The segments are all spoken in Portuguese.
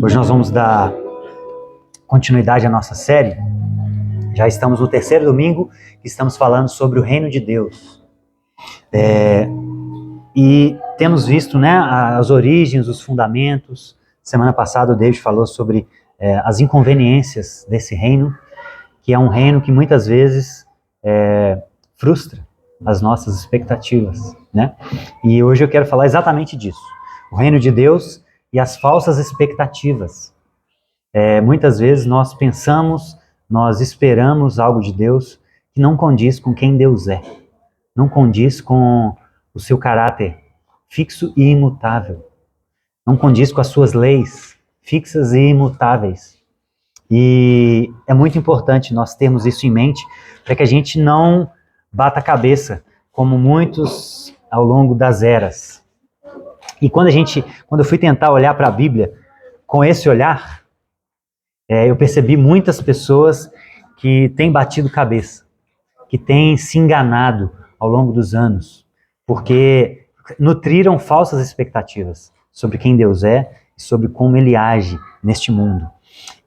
Hoje nós vamos dar continuidade à nossa série. Já estamos no terceiro domingo que estamos falando sobre o reino de Deus. E temos visto, as origens, os fundamentos. Semana passada o David falou sobre as inconveniências desse reino, que é um reino que muitas vezes frustra as nossas expectativas, né? E hoje eu quero falar exatamente disso. O reino de Deus e as falsas expectativas. Muitas vezes nós pensamos, nós esperamos algo de Deus que não condiz com quem Deus é. Não condiz com o seu caráter fixo e imutável. Não condiz com as suas leis fixas e imutáveis. E é muito importante nós termos isso em mente para que a gente não bata a cabeça, como muitos ao longo das eras. E quando eu fui tentar olhar para a Bíblia com esse olhar, eu percebi muitas pessoas que têm batido cabeça, que têm se enganado ao longo dos anos, porque nutriram falsas expectativas sobre quem Deus é e sobre como Ele age neste mundo.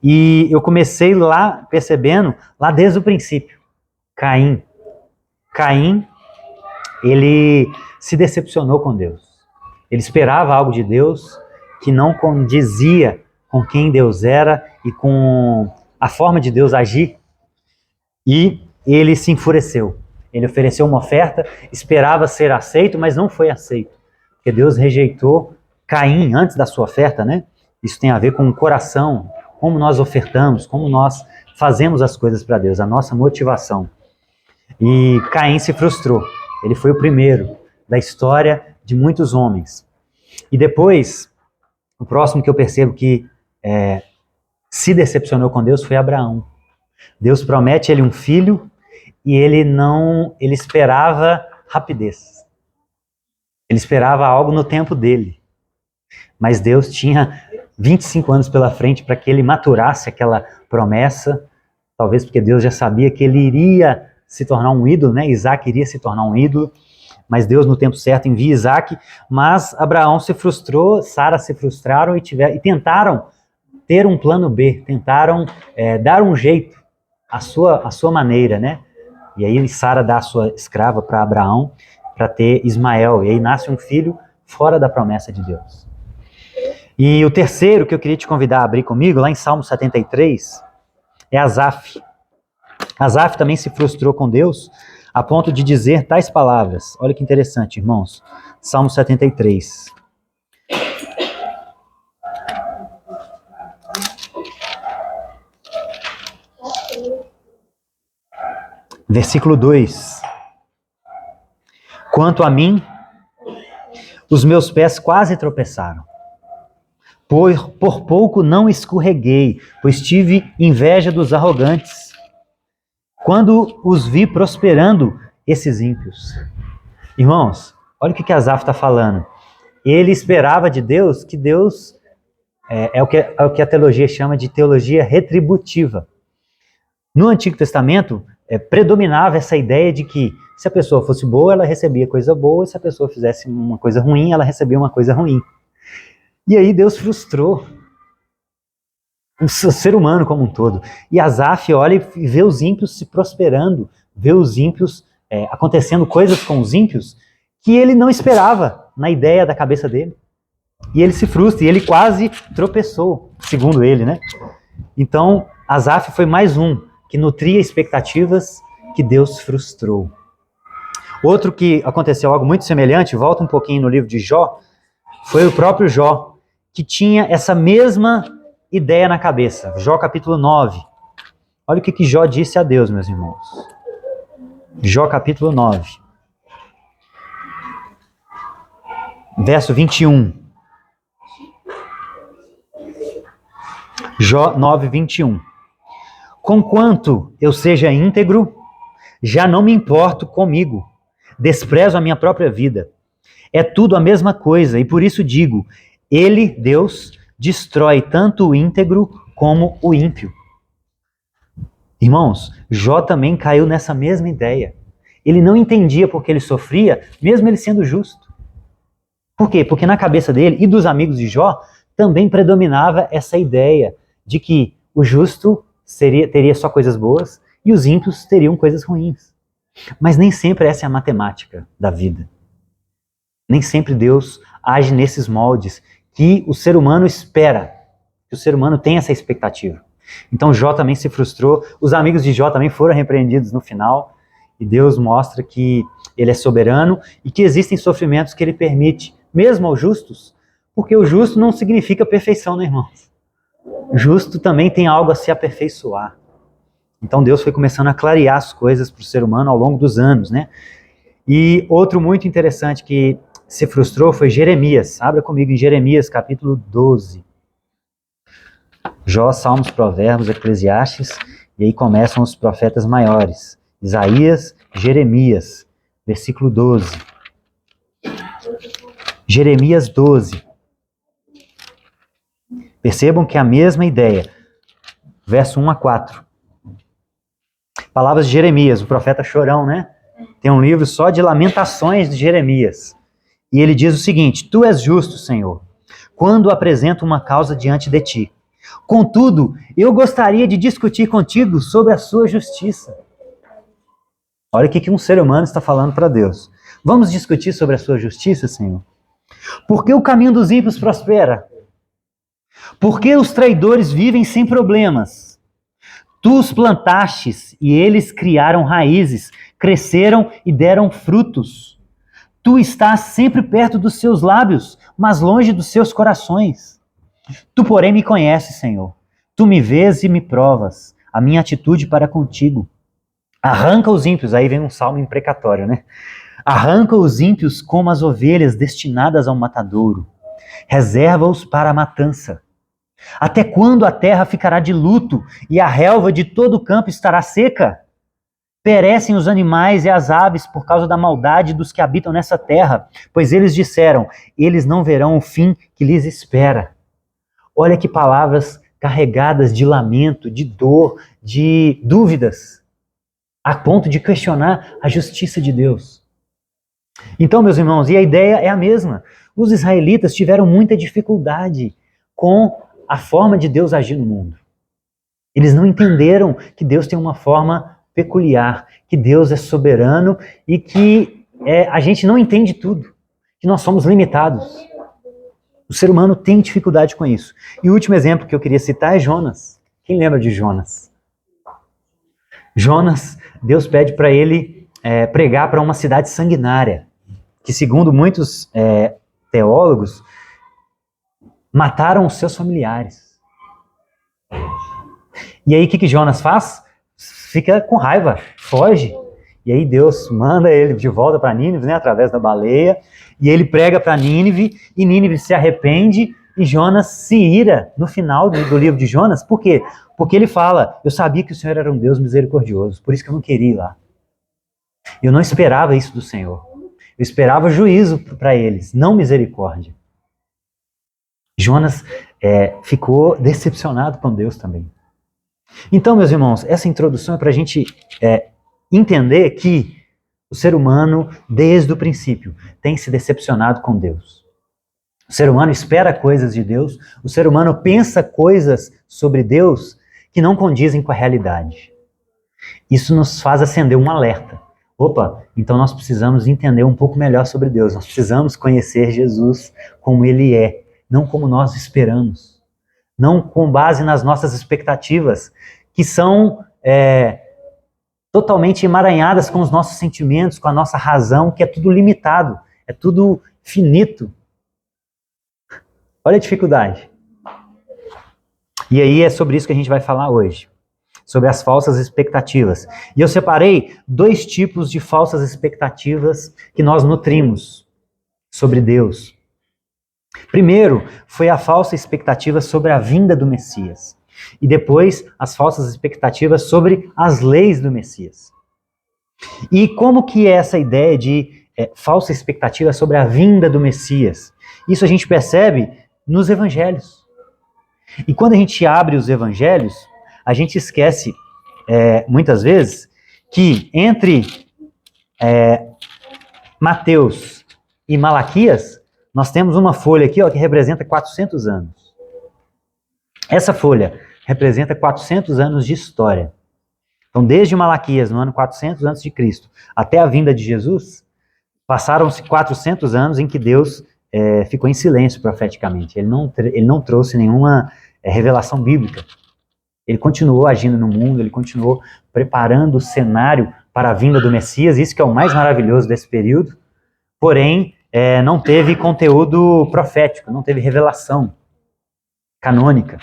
E eu comecei lá percebendo, lá desde o princípio, Caim, ele se decepcionou com Deus. Ele esperava algo de Deus que não condizia com quem Deus era e com a forma de Deus agir. E ele se enfureceu. Ele ofereceu uma oferta, esperava ser aceito, mas não foi aceito. Porque Deus rejeitou Caim antes da sua oferta, né? Isso tem a ver com o coração, como nós ofertamos, como nós fazemos as coisas para Deus, a nossa motivação. E Caim se frustrou. Ele foi o primeiro da história de muitos homens. E depois, o próximo que eu percebo que se decepcionou com Deus foi Abraão. Deus promete ele um filho e ele esperava rapidez. Ele esperava algo no tempo dele. Mas Deus tinha 25 anos pela frente para que ele maturasse aquela promessa, talvez porque Deus já sabia que ele iria se tornar um ídolo, né? Isaac iria se tornar um ídolo, mas Deus no tempo certo envia Isaac, mas Abraão se frustrou, Sara se frustraram e tentaram ter um plano B, tentaram dar um jeito à sua maneira, né? E aí Sara dá a sua escrava para Abraão para ter Ismael, e aí nasce um filho fora da promessa de Deus. E o terceiro que eu queria te convidar a abrir comigo, lá em Salmo 73, é Asaf. Asaf também se frustrou com Deus, a ponto de dizer tais palavras. Olha que interessante, irmãos. Salmo 73. Versículo 2. Quanto a mim, os meus pés quase tropeçaram. Por pouco não escorreguei, pois tive inveja dos arrogantes, quando os vi prosperando esses ímpios. Irmãos, olha o que Asaf está falando. Ele esperava de Deus que Deus é o que a teologia chama de teologia retributiva. No Antigo Testamento, predominava essa ideia de que se a pessoa fosse boa, ela recebia coisa boa, e se a pessoa fizesse uma coisa ruim, ela recebia uma coisa ruim. E aí Deus frustrou o ser humano como um todo. E Asaf olha e vê os ímpios se prosperando, vê os ímpios acontecendo coisas com os ímpios que ele não esperava na ideia da cabeça dele. E ele se frustra, e ele quase tropeçou, segundo ele, né? Então, Asaf foi mais um que nutria expectativas que Deus frustrou. Outro que aconteceu algo muito semelhante, volta um pouquinho no livro de Jó, foi o próprio Jó, que tinha essa mesma ideia na cabeça. Jó capítulo 9. Olha o que Jó disse a Deus, meus irmãos. Jó capítulo 9. Verso 21. Jó 9, 21. Conquanto eu seja íntegro, já não me importo comigo. Desprezo a minha própria vida. É tudo a mesma coisa, e por isso digo, Ele, Deus, destrói tanto o íntegro como o ímpio. Irmãos, Jó também caiu nessa mesma ideia. Ele não entendia porque ele sofria, mesmo ele sendo justo. Por quê? Porque na cabeça dele e dos amigos de Jó, também predominava essa ideia de que o justo teria só coisas boas e os ímpios teriam coisas ruins. Mas nem sempre essa é a matemática da vida. Nem sempre Deus age nesses moldes que o ser humano espera, que o ser humano tem essa expectativa. Então Jó também se frustrou, os amigos de Jó também foram repreendidos no final, e Deus mostra que ele é soberano e que existem sofrimentos que ele permite, mesmo aos justos, porque o justo não significa perfeição, né, irmãos? O justo também tem algo a se aperfeiçoar. Então Deus foi começando a clarear as coisas para o ser humano ao longo dos anos, né? E outro muito interessante que se frustrou foi Jeremias. Abra comigo em Jeremias, capítulo 12. Jó, Salmos, Provérbios, Eclesiastes, e aí começam os profetas maiores. Isaías, Jeremias, versículo 12. Jeremias 12. Percebam que é a mesma ideia. Verso 1 a 4. Palavras de Jeremias, o profeta chorão, né? Tem um livro só de lamentações de Jeremias. E ele diz o seguinte: Tu és justo, Senhor, quando apresento uma causa diante de ti. Contudo, eu gostaria de discutir contigo sobre a sua justiça. Olha o que um ser humano está falando para Deus. Vamos discutir sobre a sua justiça, Senhor? Por que o caminho dos ímpios prospera? Por que os traidores vivem sem problemas? Tu os plantastes e eles criaram raízes, cresceram e deram frutos. Tu estás sempre perto dos seus lábios, mas longe dos seus corações. Tu, porém, me conheces, Senhor. Tu me vês e me provas a minha atitude para contigo. Arranca os ímpios, aí vem um salmo imprecatório, né? Arranca os ímpios como as ovelhas destinadas ao matadouro. Reserva-os para a matança. Até quando a terra ficará de luto e a relva de todo o campo estará seca? Perecem os animais e as aves por causa da maldade dos que habitam nessa terra, pois eles disseram, eles não verão o fim que lhes espera. Olha que palavras carregadas de lamento, de dor, de dúvidas, a ponto de questionar a justiça de Deus. Então, meus irmãos, e a ideia é a mesma. Os israelitas tiveram muita dificuldade com a forma de Deus agir no mundo. Eles não entenderam que Deus tem uma forma peculiar, que Deus é soberano e que a gente não entende tudo, que nós somos limitados. O ser humano tem dificuldade com isso. E o último exemplo que eu queria citar é Jonas. Quem lembra de Jonas? Jonas, Deus pede para ele pregar para uma cidade sanguinária, que segundo muitos teólogos, mataram os seus familiares. E aí o que Jonas faz? Fica com raiva, foge. E aí Deus manda ele de volta para Nínive, né, através da baleia, e ele prega para Nínive, e Nínive se arrepende, e Jonas se ira no final do livro de Jonas. Por quê? Porque ele fala, eu sabia que o Senhor era um Deus misericordioso, por isso que eu não queria ir lá. Eu não esperava isso do Senhor. Eu esperava juízo para eles, não misericórdia. Jonas ficou decepcionado com Deus também. Então, meus irmãos, essa introdução é para a gente entender que o ser humano, desde o princípio, tem se decepcionado com Deus. O ser humano espera coisas de Deus, o ser humano pensa coisas sobre Deus que não condizem com a realidade. Isso nos faz acender um alerta. Opa, então nós precisamos entender um pouco melhor sobre Deus, nós precisamos conhecer Jesus como Ele é, não como nós esperamos, não com base nas nossas expectativas, que são totalmente emaranhadas com os nossos sentimentos, com a nossa razão, que é tudo limitado, é tudo finito. Olha a dificuldade. E aí é sobre isso que a gente vai falar hoje, sobre as falsas expectativas. E eu separei 2 tipos de falsas expectativas que nós nutrimos sobre Deus. Primeiro, foi a falsa expectativa sobre a vinda do Messias. E depois, as falsas expectativas sobre as leis do Messias. E como que é essa ideia de falsa expectativa sobre a vinda do Messias? Isso a gente percebe nos evangelhos. E quando a gente abre os evangelhos, a gente esquece, muitas vezes, que entre Mateus e Malaquias, nós temos uma folha aqui, ó, que representa 400 anos. Essa folha representa 400 anos de história. Então, desde Malaquias, no ano 400 a.C., até a vinda de Jesus, passaram-se 400 anos em que Deus ficou em silêncio profeticamente. Ele não trouxe nenhuma revelação bíblica. Ele continuou agindo no mundo, ele continuou preparando o cenário para a vinda do Messias, isso que é o mais maravilhoso desse período, porém, não teve conteúdo profético, não teve revelação canônica.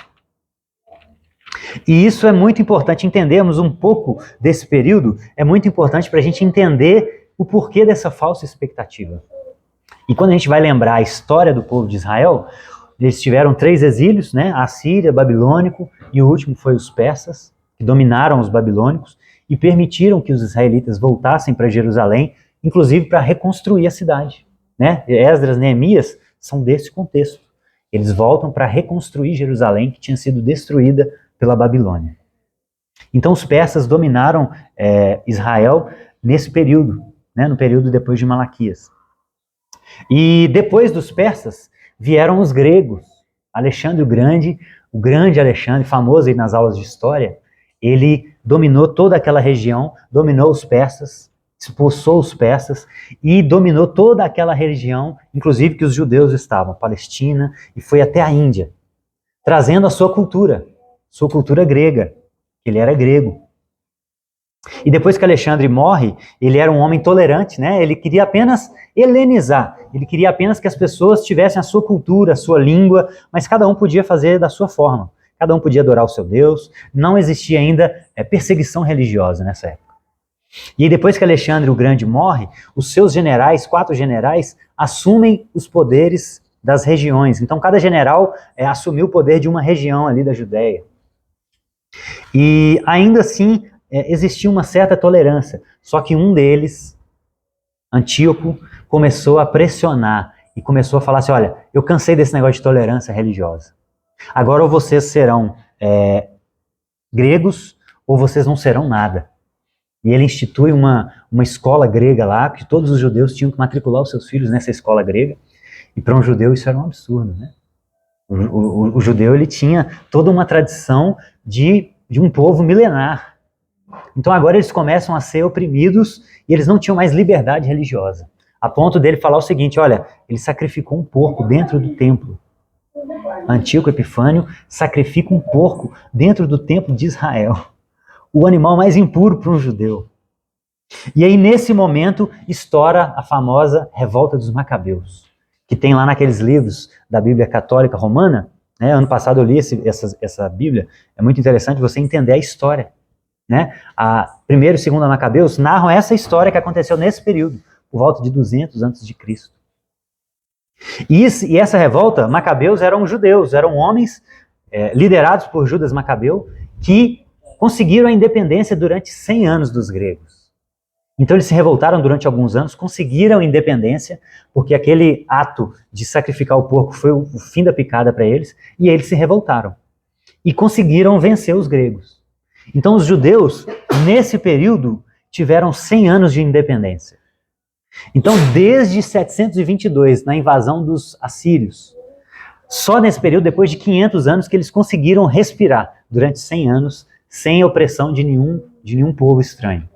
E isso é muito importante, entendermos um pouco desse período, é muito importante para a gente entender o porquê dessa falsa expectativa. E quando a gente vai lembrar a história do povo de Israel, eles tiveram 3 exílios, né? A Síria, Babilônico, e o último foi os persas, que dominaram os babilônicos e permitiram que os israelitas voltassem para Jerusalém, inclusive para reconstruir a cidade, né? Esdras, Neemias são desse contexto. Eles voltam para reconstruir Jerusalém, que tinha sido destruída pela Babilônia. Então os persas dominaram Israel nesse período, né? No período depois de Malaquias. E depois dos persas vieram os gregos. Alexandre o grande Alexandre, famoso aí nas aulas de história, ele dominou toda aquela região, dominou os persas, expulsou os persas e dominou toda aquela região, inclusive que os judeus estavam, Palestina, e foi até a Índia, trazendo a sua cultura grega. Ele era grego. E depois que Alexandre morre, ele era um homem tolerante, né? Ele queria apenas helenizar, ele queria apenas que as pessoas tivessem a sua cultura, a sua língua, mas cada um podia fazer da sua forma, cada um podia adorar o seu Deus, não existia ainda perseguição religiosa nessa época. E depois que Alexandre o Grande morre, os seus generais, 4 generais, assumem os poderes das regiões. Então cada general assumiu o poder de uma região ali da Judéia. E ainda assim, existia uma certa tolerância, só que um deles, Antíoco, começou a pressionar e começou a falar assim, olha, eu cansei desse negócio de tolerância religiosa. Agora ou vocês serão gregos ou vocês não serão nada. E ele institui uma escola grega lá, que todos os judeus tinham que matricular os seus filhos nessa escola grega, e para um judeu isso era um absurdo, né? O judeu ele tinha toda uma tradição de um povo milenar. Então agora eles começam a ser oprimidos e eles não tinham mais liberdade religiosa. A ponto dele falar o seguinte, olha, ele sacrificou um porco dentro do templo. Antíoco Epifânio sacrifica um porco dentro do templo de Israel. O animal mais impuro para um judeu. E aí nesse momento estoura a famosa Revolta dos Macabeus, que tem lá naqueles livros da Bíblia Católica Romana, né? Ano passado eu li essa Bíblia, é muito interessante você entender a história, né? A 1º e 2º Macabeus narram essa história que aconteceu nesse período, por volta de 200 a.C. E essa revolta, Macabeus eram judeus, eram homens liderados por Judas Macabeu, que conseguiram a independência durante 100 anos dos gregos. Então eles se revoltaram durante alguns anos, conseguiram a independência, porque aquele ato de sacrificar o porco foi o fim da picada para eles, e eles se revoltaram. E conseguiram vencer os gregos. Então os judeus, nesse período, tiveram 100 anos de independência. Então desde 722, na invasão dos assírios, só nesse período, depois de 500 anos, que eles conseguiram respirar durante 100 anos, sem opressão de nenhum povo estranho.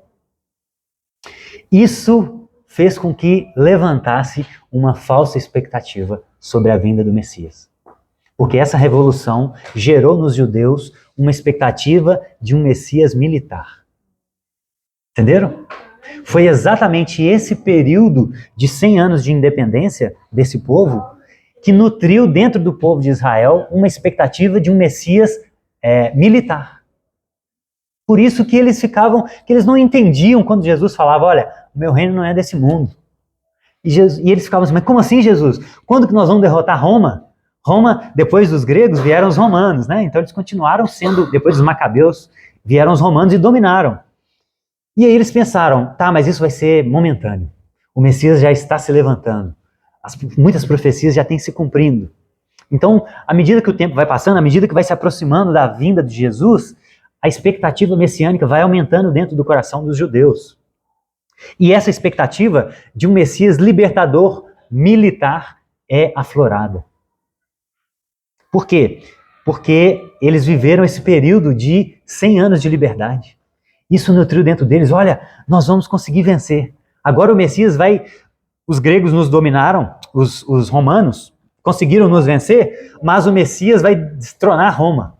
Isso fez com que levantasse uma falsa expectativa sobre a vinda do Messias. Porque essa revolução gerou nos judeus uma expectativa de um Messias militar. Entenderam? Foi exatamente esse período de 100 anos de independência desse povo que nutriu dentro do povo de Israel uma expectativa de um Messias militar. Por isso que eles não entendiam quando Jesus falava, olha, o meu reino não é desse mundo. E eles ficavam assim, mas como assim, Jesus? Quando que nós vamos derrotar Roma? Roma, depois dos gregos, vieram os romanos, né? Então eles continuaram sendo, depois dos macabeus, vieram os romanos e dominaram. E aí eles pensaram, tá, mas isso vai ser momentâneo. O Messias já está se levantando. Muitas profecias já têm se cumprindo. Então, à medida que o tempo vai passando, à medida que vai se aproximando da vinda de Jesus, a expectativa messiânica vai aumentando dentro do coração dos judeus. E essa expectativa de um Messias libertador militar é aflorada. Por quê? Porque eles viveram esse período de 100 anos de liberdade. Isso nutriu dentro deles, olha, nós vamos conseguir vencer. Agora o Messias vai... Os gregos nos dominaram, os romanos conseguiram nos vencer, mas o Messias vai destronar Roma.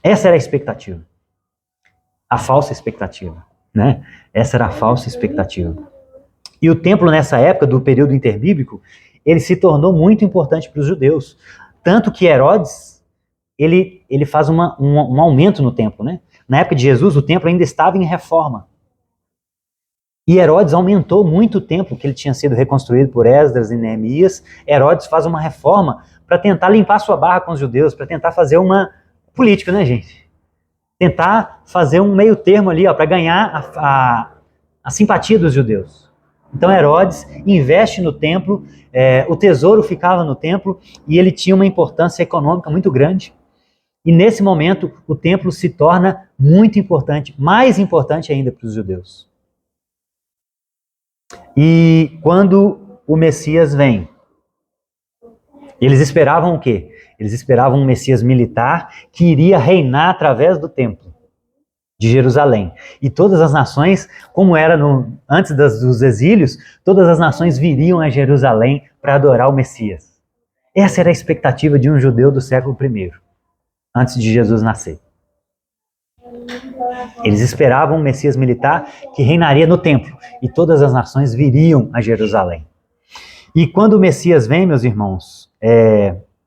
Essa era a expectativa. A falsa expectativa, né? Essa era a falsa expectativa. E o templo nessa época, do período interbíblico, ele se tornou muito importante para os judeus. Tanto que Herodes, ele faz um aumento no templo, né? Na época de Jesus, o templo ainda estava em reforma. E Herodes aumentou muito o templo, que ele tinha sido reconstruído por Esdras e Neemias. Herodes faz uma reforma para tentar limpar sua barra com os judeus, para tentar fazer uma política, né, gente? Tentar fazer um meio termo ali, para ganhar a simpatia dos judeus. Então Herodes investe no templo, o tesouro ficava no templo, e ele tinha uma importância econômica muito grande. E nesse momento, o templo se torna muito importante, mais importante ainda para os judeus. E quando o Messias vem, eles esperavam o quê? Eles esperavam um Messias militar que iria reinar através do templo de Jerusalém. E todas as nações, como era antes dos exílios, todas as nações viriam a Jerusalém para adorar o Messias. Essa era a expectativa de um judeu do século I, antes de Jesus nascer. Eles esperavam um Messias militar que reinaria no templo, e todas as nações viriam a Jerusalém. E quando o Messias vem, meus irmãos,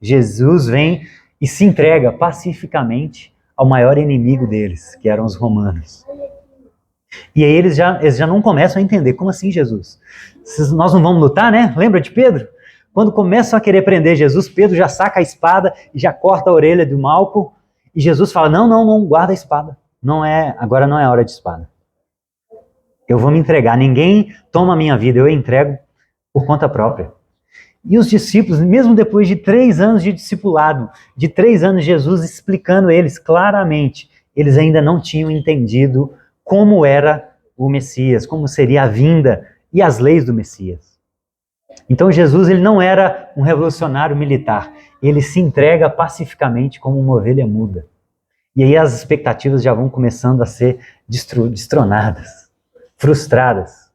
Jesus vem e se entrega pacificamente ao maior inimigo deles, que eram os romanos. E aí eles já não começam a entender, como assim, Jesus? Nós não vamos lutar, né? Lembra de Pedro? Quando começam a querer prender Jesus, Pedro já saca a espada e já corta a orelha do Malco, e Jesus fala, não, guarda a espada. Agora não é hora de espada. Eu vou me entregar, ninguém toma a minha vida, eu entrego por conta própria. E os discípulos, mesmo depois de 3 anos de discipulado, de 3 anos Jesus explicando eles claramente, eles ainda não tinham entendido como era o Messias, como seria a vinda e as leis do Messias. Então Jesus, ele não era um revolucionário militar, ele se entrega pacificamente como uma ovelha muda. E aí as expectativas já vão começando a ser destronadas, frustradas.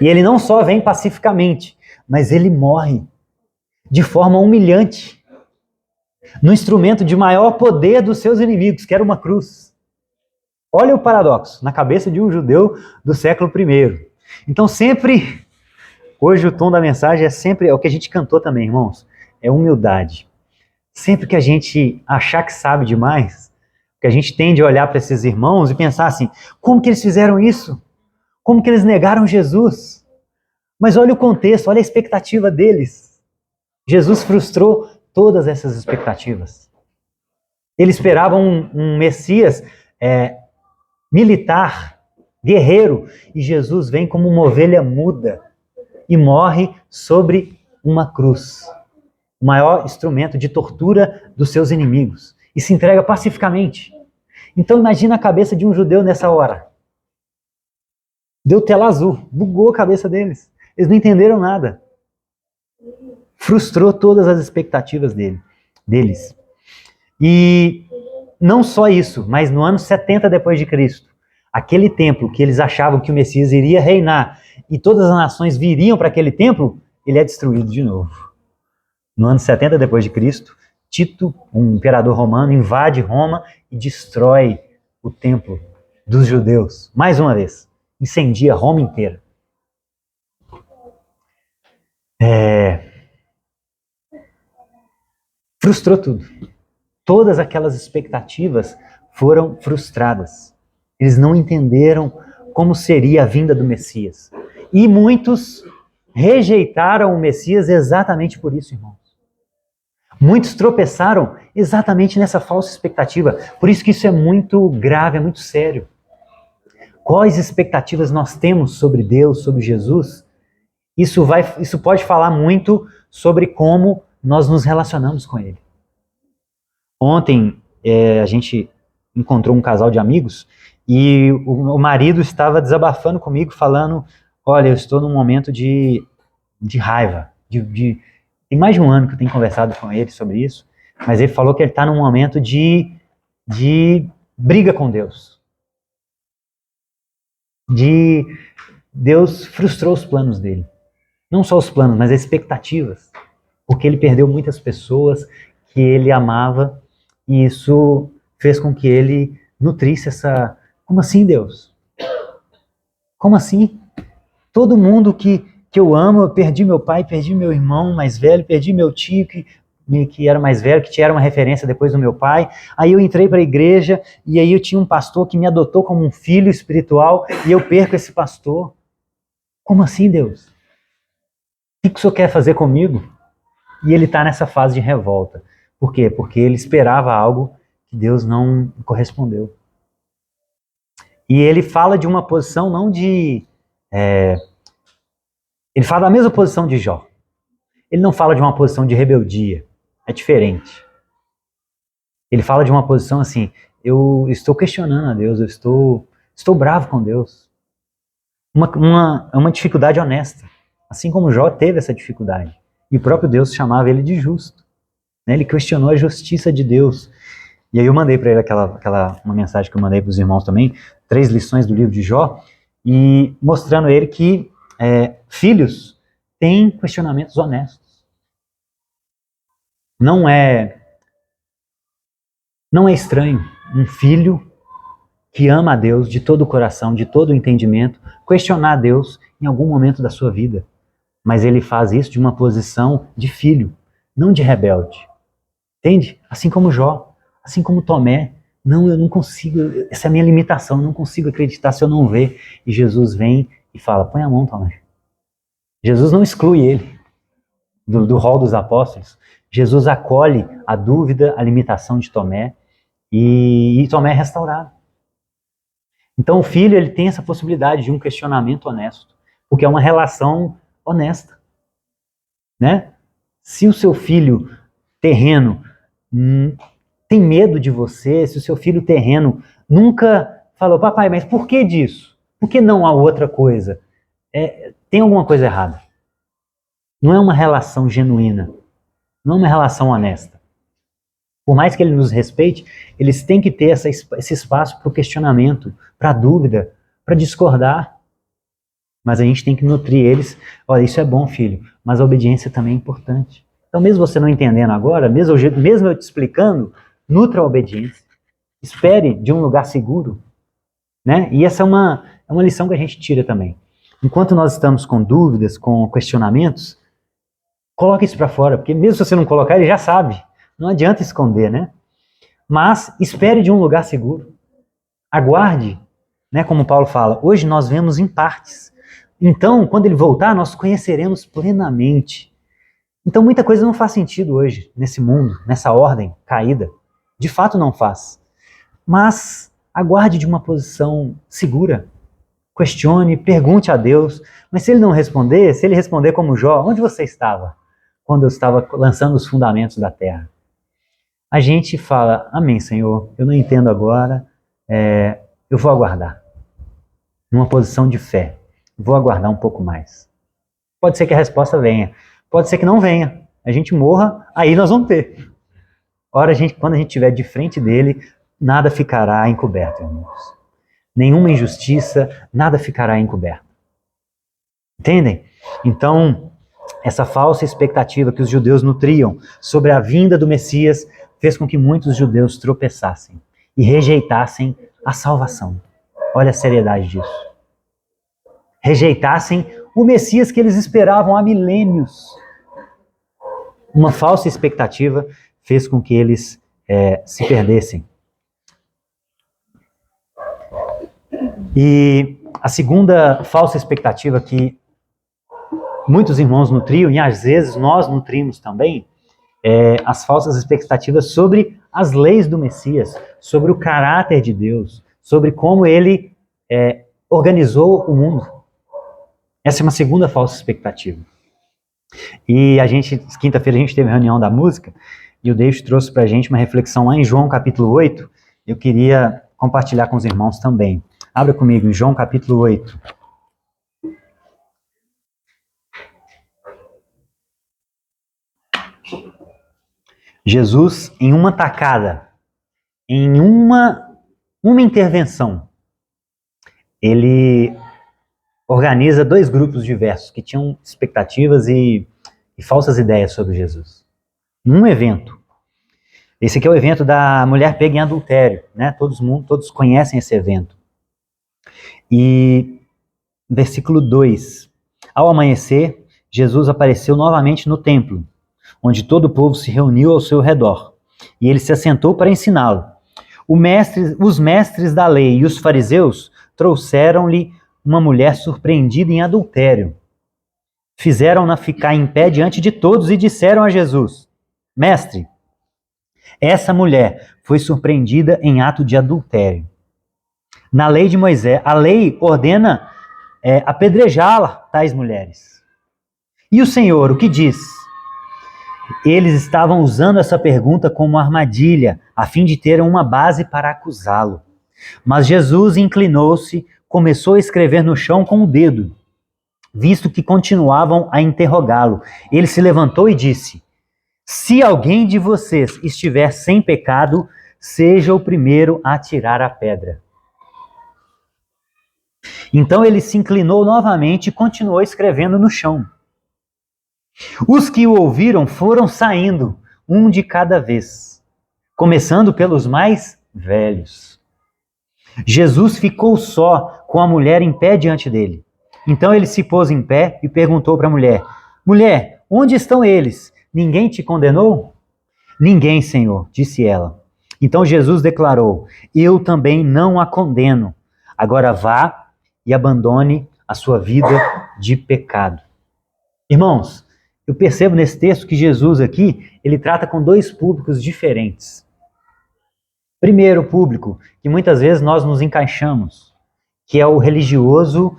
E ele não só vem pacificamente, mas ele morre de forma humilhante, no instrumento de maior poder dos seus inimigos, que era uma cruz. Olha o paradoxo, na cabeça de um judeu do século I. Então sempre, hoje o tom da mensagem é o que a gente cantou também, irmãos, é humildade. Sempre que a gente achar que sabe demais, que a gente tende a olhar para esses irmãos e pensar assim, como que eles fizeram isso? Como que eles negaram Jesus? Mas olha o contexto, olha a expectativa deles. Jesus frustrou todas essas expectativas. Ele esperava um Messias militar, guerreiro, e Jesus vem como uma ovelha muda e morre sobre uma cruz. O maior instrumento de tortura dos seus inimigos, e se entrega pacificamente. Então imagina a cabeça de um judeu nessa hora. Deu tela azul, bugou a cabeça deles. Eles não entenderam nada. Frustrou todas as expectativas deles. E não só isso, mas no ano 70 depois de Cristo, aquele templo que eles achavam que o Messias iria reinar e todas as nações viriam para aquele templo, ele é destruído de novo. No ano 70 depois de Cristo, Tito, um imperador romano, invade Roma e destrói o templo dos judeus. Mais uma vez, incendia Roma inteira. Frustrou tudo. Todas aquelas expectativas foram frustradas. Eles não entenderam como seria a vinda do Messias. E muitos rejeitaram o Messias exatamente por isso, irmãos. Muitos tropeçaram exatamente nessa falsa expectativa. Por isso que isso é muito grave, é muito sério. Quais expectativas nós temos sobre Deus, sobre Jesus? Isso pode falar muito sobre como nós nos relacionamos com Ele. Ontem a gente encontrou um casal de amigos e o marido estava desabafando comigo, falando, olha, eu estou num momento de raiva, tem mais de um ano que eu tenho conversado com ele sobre isso, Mas ele falou que ele está num momento de briga com Deus. Deus frustrou os planos dele. Não só os planos, mas as expectativas. Porque ele perdeu muitas pessoas que ele amava, e isso fez com que ele nutrisse essa... Como assim, Deus? Como assim? Todo mundo que eu amo, eu perdi meu pai, perdi meu irmão mais velho, perdi meu tio que era mais velho, que era uma referência depois do meu pai. Aí eu entrei para a igreja e aí eu tinha um pastor que me adotou como um filho espiritual e eu perco esse pastor. Como assim, Deus? O que o Senhor quer fazer comigo? E ele está nessa fase de revolta. Por quê? Porque ele esperava algo que Deus não correspondeu. E ele fala de uma posição não de... ele fala da mesma posição de Jó. Ele não fala de uma posição de rebeldia. É diferente. Ele fala de uma posição assim, eu estou questionando a Deus, eu estou bravo com Deus. Uma dificuldade honesta. Assim como Jó teve essa dificuldade. E o próprio Deus chamava ele de justo. Né? Ele questionou a justiça de Deus. E aí eu mandei para ele uma mensagem que eu mandei para os irmãos também, 3 lições do livro de Jó, e mostrando a ele que filhos têm questionamentos honestos. Não é estranho um filho que ama a Deus de todo o coração, de todo o entendimento, questionar a Deus em algum momento da sua vida. Mas ele faz isso de uma posição de filho, não de rebelde. Entende? Assim como Jó, assim como Tomé. Não, eu não consigo, essa é a minha limitação, eu não consigo acreditar se eu não ver. E Jesus vem e fala, põe a mão, Tomé. Jesus não exclui ele do rol dos apóstolos. Jesus acolhe a dúvida, a limitação de Tomé, e Tomé é restaurado. Então o filho ele tem essa possibilidade de um questionamento honesto, porque é uma relação honesta. Né? Se o seu filho terreno tem medo de você, se o seu filho terreno nunca falou, papai, mas por que disso? Por que não há outra coisa? Tem alguma coisa errada. Não é uma relação genuína. Não é uma relação honesta. Por mais que ele nos respeite, eles têm que ter esse espaço para o questionamento, para a dúvida, para discordar. Mas a gente tem que nutrir eles. Olha, isso é bom, filho, mas a obediência também é importante. Então, mesmo você não entendendo agora, mesmo eu te explicando, nutra a obediência. Espere de um lugar seguro. Né? E essa é uma lição que a gente tira também. Enquanto nós estamos com dúvidas, com questionamentos, coloque isso para fora, porque mesmo se você não colocar, ele já sabe. Não adianta esconder, né? Mas espere de um lugar seguro. Aguarde, né? Como Paulo fala, hoje nós vemos em partes. Então, quando ele voltar, nós conheceremos plenamente. Então, muita coisa não faz sentido hoje, nesse mundo, nessa ordem caída. De fato, não faz. Mas aguarde de uma posição segura. Questione, pergunte a Deus. Mas se ele não responder, se ele responder como Jó, onde você estava quando eu estava lançando os fundamentos da terra? A gente fala, amém, Senhor, eu não entendo agora, eu vou aguardar. Numa posição de fé. Vou aguardar um pouco mais. Pode ser que a resposta venha. Pode ser que não venha. A gente morra, aí nós vamos ter. Quando a gente estiver de frente dele, nada ficará encoberto, irmãos. Nenhuma injustiça, nada ficará encoberto. Entendem? Então, essa falsa expectativa que os judeus nutriam sobre a vinda do Messias fez com que muitos judeus tropeçassem e rejeitassem a salvação. Olha a seriedade disso. Rejeitassem o Messias que eles esperavam há milênios. Uma falsa expectativa fez com que eles se perdessem. E a segunda falsa expectativa que muitos irmãos nutriam, e às vezes nós nutrimos também, as falsas expectativas sobre as leis do Messias, sobre o caráter de Deus, sobre como ele organizou o mundo. Essa é uma segunda falsa expectativa. E quinta-feira a gente teve a reunião da música, e o David trouxe pra gente uma reflexão lá em João capítulo 8, eu queria compartilhar com os irmãos também. Abra comigo em João capítulo 8. Jesus, em uma tacada, em uma intervenção, ele organiza dois grupos diversos que tinham expectativas e falsas ideias sobre Jesus. Num evento. Esse aqui é o evento da mulher pega em adultério, né? Todos conhecem esse evento. E versículo 2. Ao amanhecer, Jesus apareceu novamente no templo, onde todo o povo se reuniu ao seu redor. E ele se assentou para ensiná-lo. Os mestres da lei e os fariseus trouxeram-lhe uma mulher surpreendida em adultério. Fizeram-na ficar em pé diante de todos e disseram a Jesus: Mestre, essa mulher foi surpreendida em ato de adultério. Na lei de Moisés, a lei ordena apedrejá-la, tais mulheres. E o Senhor, o que diz? Eles estavam usando essa pergunta como armadilha, a fim de ter uma base para acusá-lo. Mas Jesus inclinou-se, começou a escrever no chão com o dedo, visto que continuavam a interrogá-lo. Ele se levantou e disse: Se alguém de vocês estiver sem pecado, seja o primeiro a atirar a pedra. Então ele se inclinou novamente e continuou escrevendo no chão. Os que o ouviram foram saindo, um de cada vez, começando pelos mais velhos. Jesus ficou só, com a mulher em pé diante dele. Então ele se pôs em pé e perguntou para a mulher: Mulher, onde estão eles? Ninguém te condenou? Ninguém, Senhor, disse ela. Então Jesus declarou: Eu também não a condeno. Agora vá e abandone a sua vida de pecado. Irmãos, eu percebo nesse texto que Jesus aqui, ele trata com dois públicos diferentes. Primeiro público, que muitas vezes nós nos encaixamos, que é o religioso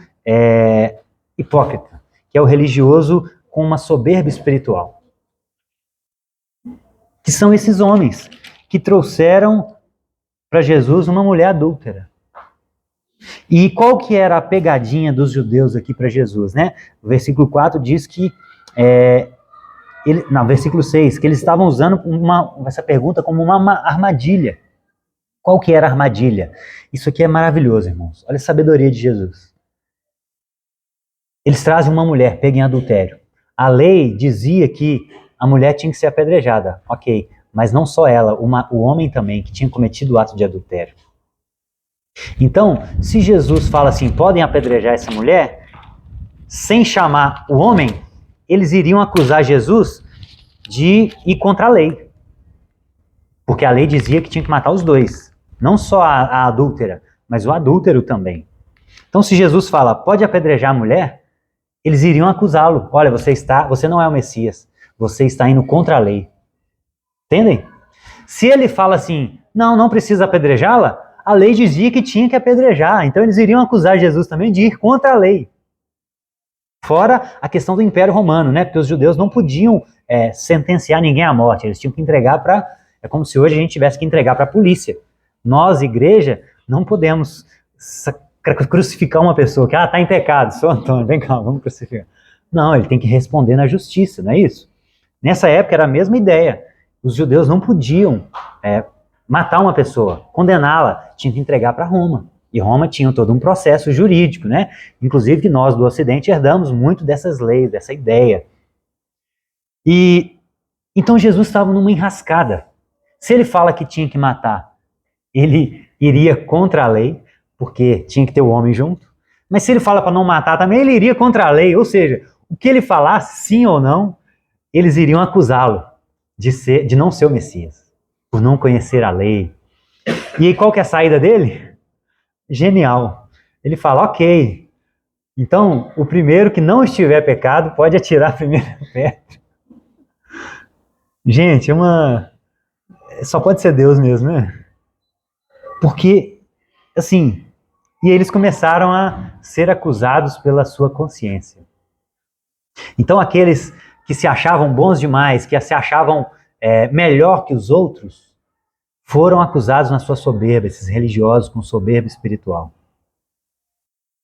hipócrita, que é o religioso com uma soberba espiritual. Que são esses homens que trouxeram para Jesus uma mulher adúltera. E qual que era a pegadinha dos judeus aqui para Jesus, né? O versículo 4 diz que versículo 6, que eles estavam usando essa pergunta como uma armadilha. Qual que era a armadilha? Isso aqui é maravilhoso, irmãos. Olha a sabedoria de Jesus. Eles trazem uma mulher pega em adultério. A lei dizia que a mulher tinha que ser apedrejada, ok, mas não só ela, o homem também, que tinha cometido o ato de adultério. Então, se Jesus fala assim, podem apedrejar essa mulher, sem chamar o homem, eles iriam acusar Jesus de ir contra a lei. Porque a lei dizia que tinha que matar os dois. Não só a adúltera, mas o adúltero também. Então, se Jesus fala, pode apedrejar a mulher, eles iriam acusá-lo. Olha, você não é o Messias. Você está indo contra a lei. Entendem? Se ele fala assim, não precisa apedrejá-la, a lei dizia que tinha que apedrejar. Então, eles iriam acusar Jesus também de ir contra a lei. Fora a questão do Império Romano, né? Porque os judeus não podiam sentenciar ninguém à morte. Eles tinham que entregar para... É como se hoje a gente tivesse que entregar para a polícia. Nós, igreja, não podemos crucificar uma pessoa que está em pecado. Sou Antônio, vem cá, vamos crucificar. Não, ele tem que responder na justiça, não é isso? Nessa época era a mesma ideia. Os judeus não podiam matar uma pessoa, condená-la, tinham que entregar para Roma. E Roma tinha todo um processo jurídico, né? Inclusive que nós do Ocidente herdamos muito dessas leis, dessa ideia. E então Jesus estava numa enrascada. Se ele fala que tinha que matar, ele iria contra a lei, porque tinha que ter o homem junto. Mas se ele fala para não matar também, ele iria contra a lei. Ou seja, o que ele falasse, sim ou não, eles iriam acusá-lo de não ser o Messias, por não conhecer a lei. E aí qual que é a saída dele? Genial. Ele fala, ok, então o primeiro que não estiver pecado pode atirar a primeira pedra. Gente, só pode ser Deus mesmo, né? Porque, assim, e eles começaram a ser acusados pela sua consciência. Então aqueles que se achavam bons demais, que se achavam melhor que os outros, foram acusados na sua soberba, esses religiosos com soberba espiritual.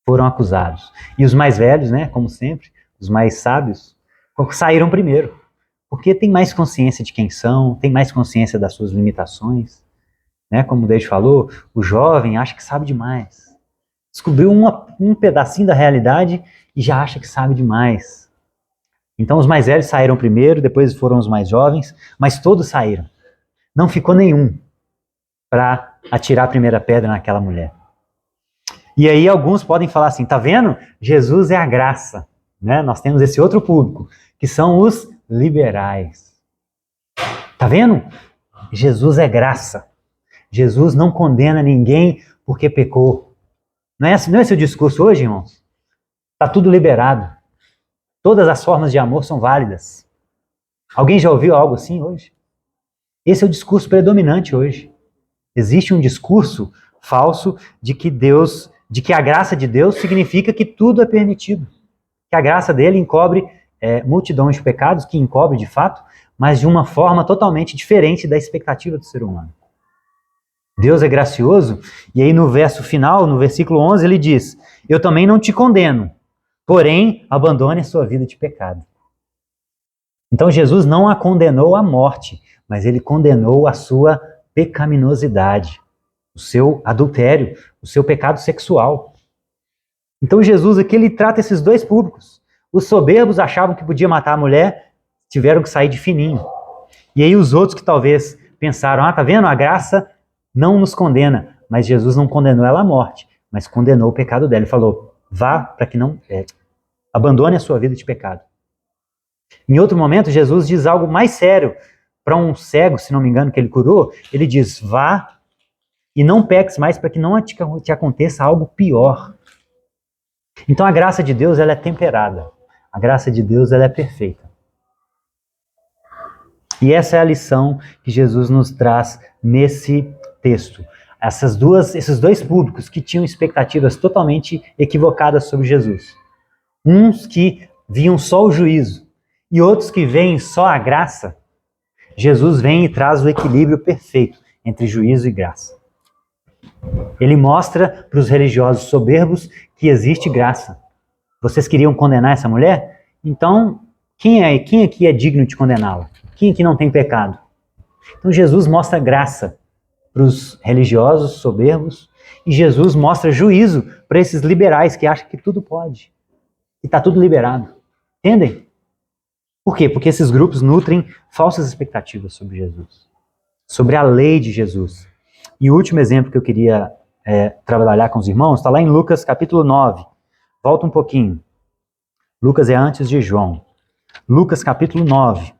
Foram acusados. E os mais velhos, né, como sempre, os mais sábios, saíram primeiro. porque tem mais consciência de quem são, tem mais consciência das suas limitações. Né? Como o Deide falou, o jovem acha que sabe demais. Descobriu um pedacinho da realidade e já acha que sabe demais. Então os mais velhos saíram primeiro, depois foram os mais jovens, mas todos saíram. Não ficou nenhum para atirar a primeira pedra naquela mulher. E aí alguns podem falar assim, tá vendo? Jesus é a graça. Né? Nós temos esse outro público, que são os liberais. Tá vendo? Jesus é graça. Jesus não condena ninguém porque pecou. Não é esse o discurso hoje, irmãos? Tá tudo liberado. Todas as formas de amor são válidas. Alguém já ouviu algo assim hoje? Esse é o discurso predominante hoje. Existe um discurso falso de que a graça de Deus significa que tudo é permitido. Que a graça dele encobre multidões de pecados, que encobre de fato, mas de uma forma totalmente diferente da expectativa do ser humano. Deus é gracioso, e aí no verso final, no versículo 11, ele diz, eu também não te condeno, porém abandone a sua vida de pecado. Então Jesus não a condenou à morte, mas ele condenou a sua pecaminosidade, o seu adultério, o seu pecado sexual. Então Jesus aqui ele trata esses dois públicos. Os soberbos achavam que podia matar a mulher, tiveram que sair de fininho. E aí os outros que talvez pensaram, tá vendo? A graça não nos condena, mas Jesus não condenou ela à morte, mas condenou o pecado dela. Ele falou, vá para que não... abandone a sua vida de pecado. Em outro momento, Jesus diz algo mais sério. Para um cego, se não me engano, que ele curou, ele diz, vá e não peques mais para que não te aconteça algo pior. Então a graça de Deus ela é temperada. A graça de Deus ela é perfeita. E essa é a lição que Jesus nos traz nesse texto. Esses dois públicos que tinham expectativas totalmente equivocadas sobre Jesus. Uns que viam só o juízo e outros que veem só a graça. Jesus vem e traz o equilíbrio perfeito entre juízo e graça. Ele mostra para os religiosos soberbos que existe graça. Vocês queriam condenar essa mulher? Então, quem aqui é digno de condená-la? Quem aqui não tem pecado? Então Jesus mostra graça para os religiosos soberbos e Jesus mostra juízo para esses liberais que acham que tudo pode, que está tudo liberado. Entendem? Por quê? Porque esses grupos nutrem falsas expectativas sobre Jesus, sobre a lei de Jesus. E o último exemplo que eu queria trabalhar com os irmãos está lá em Lucas capítulo 9. Volta um pouquinho. Lucas é antes de João. Lucas capítulo 9,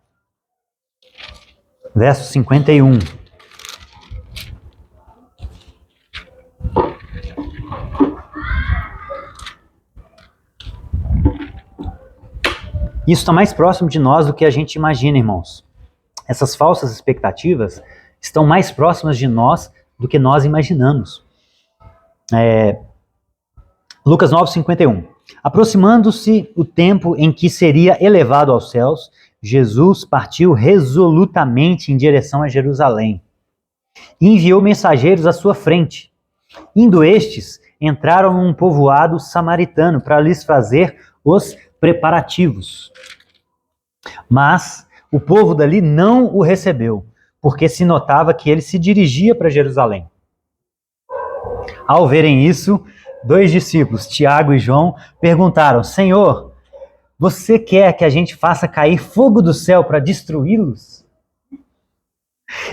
verso 51. Isso está mais próximo de nós do que a gente imagina, irmãos. Essas falsas expectativas estão mais próximas de nós do que nós imaginamos. Lucas 9, 51. Aproximando-se o tempo em que seria elevado aos céus, Jesus partiu resolutamente em direção a Jerusalém e enviou mensageiros à sua frente. Indo estes, entraram num povoado samaritano para lhes fazer os preparativos. Mas o povo dali não o recebeu, porque se notava que ele se dirigia para Jerusalém. Ao verem isso, 2 discípulos, Tiago e João, perguntaram, Senhor, você quer que a gente faça cair fogo do céu para destruí-los?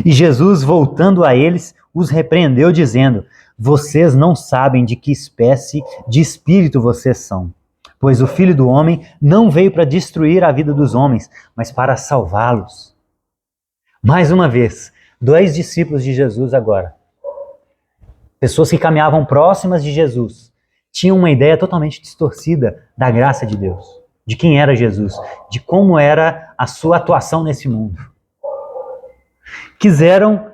E Jesus, voltando a eles, os repreendeu, dizendo, vocês não sabem de que espécie de espírito vocês são, pois o Filho do Homem não veio para destruir a vida dos homens, mas para salvá-los. Mais uma vez, 2 discípulos de Jesus agora. Pessoas que caminhavam próximas de Jesus, tinham uma ideia totalmente distorcida da graça de Deus, de quem era Jesus, de como era a sua atuação nesse mundo. Quiseram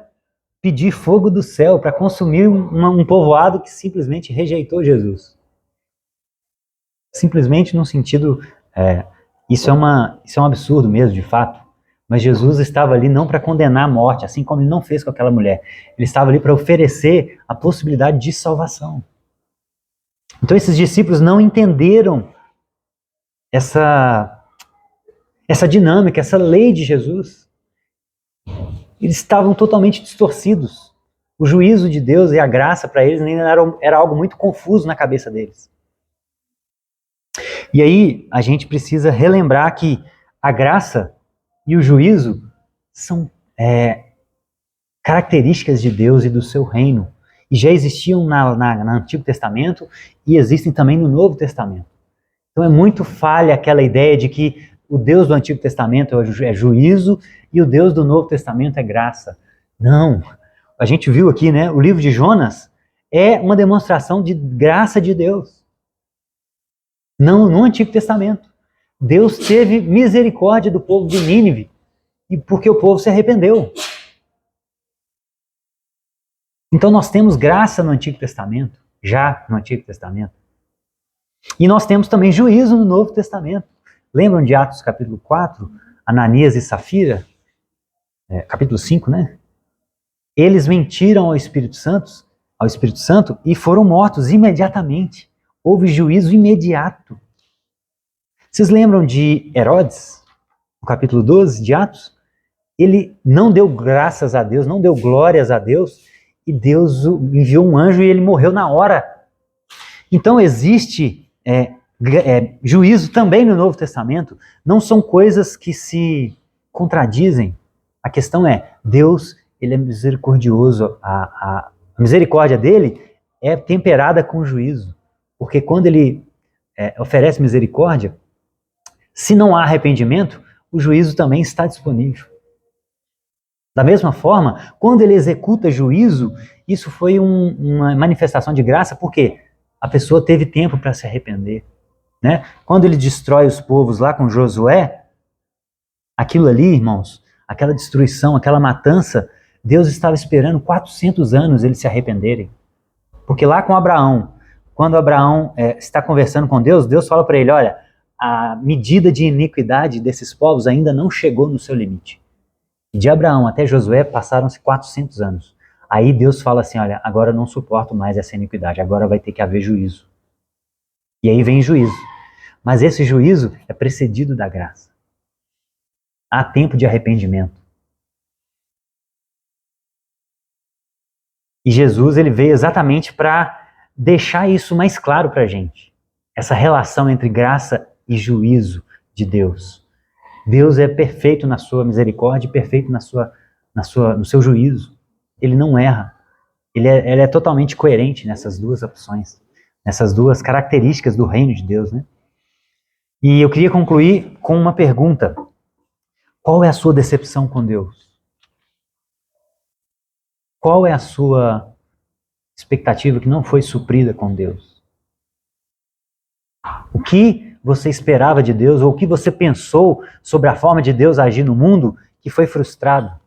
pedir fogo do céu para consumir um povoado que simplesmente rejeitou Jesus. Simplesmente no sentido, isso é um absurdo mesmo, de fato. Mas Jesus estava ali não para condenar a morte, assim como ele não fez com aquela mulher. Ele estava ali para oferecer a possibilidade de salvação. Então esses discípulos não entenderam essa dinâmica, essa lei de Jesus, eles estavam totalmente distorcidos. O juízo de Deus e a graça para eles ainda era algo muito confuso na cabeça deles. E aí a gente precisa relembrar que a graça e o juízo são características de Deus e do seu reino. E já existiam no Antigo Testamento e existem também no Novo Testamento. Então é muito falha aquela ideia de que o Deus do Antigo Testamento é juízo e o Deus do Novo Testamento é graça. Não. A gente viu aqui, né? O livro de Jonas é uma demonstração de graça de Deus. Não no Antigo Testamento. Deus teve misericórdia do povo de Nínive e porque o povo se arrependeu. Então nós temos graça no Antigo Testamento, já no Antigo Testamento. E nós temos também juízo no Novo Testamento. Lembram de Atos capítulo 4? Ananias e Safira? Capítulo 5, né? Eles mentiram ao Espírito Santo e foram mortos imediatamente. Houve juízo imediato. Vocês lembram de Herodes? No capítulo 12 de Atos? Ele não deu graças a Deus, não deu glórias a Deus, e Deus enviou um anjo e ele morreu na hora. Então existe juízo também no Novo Testamento. Não são coisas que se contradizem. A questão é, Deus, ele é misericordioso. A misericórdia dele é temperada com juízo. Porque quando ele oferece misericórdia, se não há arrependimento, o juízo também está disponível. Da mesma forma, quando ele executa juízo, isso foi uma manifestação de graça, porque a pessoa teve tempo para se arrepender. Né? Quando ele destrói os povos lá com Josué, aquilo ali, irmãos, aquela destruição, aquela matança, Deus estava esperando 400 anos eles se arrependerem. Porque lá com Abraão, quando Abraão está conversando com Deus, Deus fala para ele, olha, a medida de iniquidade desses povos ainda não chegou no seu limite. De Abraão até Josué passaram-se 400 anos. Aí Deus fala assim, olha, agora eu não suporto mais essa iniquidade, agora vai ter que haver juízo. E aí vem juízo. Mas esse juízo é precedido da graça. Há tempo de arrependimento. E Jesus, ele veio exatamente para deixar isso mais claro para a gente. Essa relação entre graça e juízo de Deus. Deus é perfeito na sua misericórdia e perfeito no seu juízo. Ele não erra. Ele é totalmente coerente nessas duas opções, nessas duas características do reino de Deus, né? E eu queria concluir com uma pergunta. Qual é a sua decepção com Deus? Qual é a sua expectativa que não foi suprida com Deus? O que você esperava de Deus, ou o que você pensou sobre a forma de Deus agir no mundo que foi frustrado?